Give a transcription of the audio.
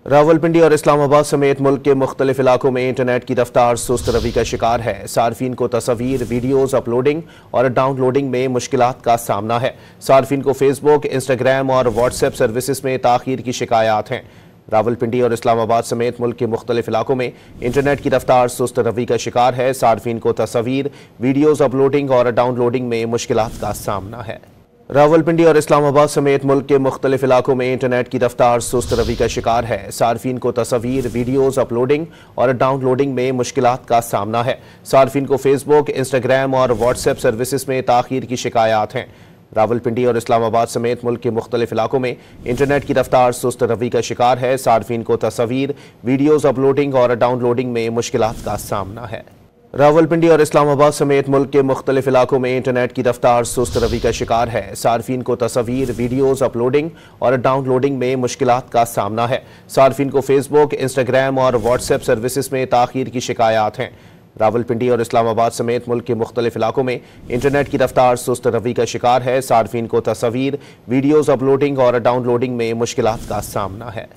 रावलपिंडी और इस्लामाबाद समेत मुल्क के मुख्तलिफ इलाकों में इंटरनेट की रफ्तार सुस्त रवि का शिकार है। सार्फिन को तस्वीर, वीडियोज अपलोडिंग और डाउनलोडिंग में मुश्किलात का सामना है। सार्फिन को फेसबुक, इंस्टाग्राम और व्हाट्सएप सर्विसेज में ताखीर की शिकायत हैं। रावलपिंडी और इस्लामाबाद समेत मुल्क के मुख्तलिफ इलाकों में इंटरनेट की रफ्तार सुस्त रवि का शिकार है। सार्फिन को तस्वीर, वीडियोज अपलोडिंग और डाउनलोडिंग में मुश्किलात का सामना है। रावलपिंडी और इस्लामाबाद समेत मुल्क के मुख्तलिफ इलाकों में इंटरनेट की रफ्तार सुस्त रवि का शिकार है। सार्फिन को तस्वीर, वीडियोज अपलोडिंग और डाउनलोडिंग में मुश्किलात का सामना है। सार्फिन को फेसबुक, इंस्टाग्राम और व्हाट्सएप सर्विसेज में ताखीर की शिकायत हैं। रावलपिंडी और इस्लामाबाद समेत मुल्क के मुख्तलिफ इलाकों में इंटरनेट की रफ्तार सुस्त रवि का शिकार है। सार्फिन को तस्वीर, वीडियोज अपलोडिंग और डाउनलोडिंग में मुश्किलात का सामना है। रावलपिंडी और इस्लामाबाद समेत मुल्क के मुख्तलिफ इलाकों में इंटरनेट की रफ्तार सुस्त रवि का शिकार है। सार्फिन को तस्वीर, वीडियोज अपलोडिंग और डाउनलोडिंग में मुश्किलात का सामना है। सार्फिन को फेसबुक, इंस्टाग्राम और व्हाट्सएप सर्विसेज में ताखीर की शिकायत हैं। रावलपिंडी और इस्लामाबाद समेत मुल्क के मुख्तलिफ इलाकों में इंटरनेट की रफ्तार सुस्त रवि का शिकार है। सार्फिन को तस्वीर, वीडियोज अपलोडिंग और डाउनलोडिंग में मुश्किलात का सामना है।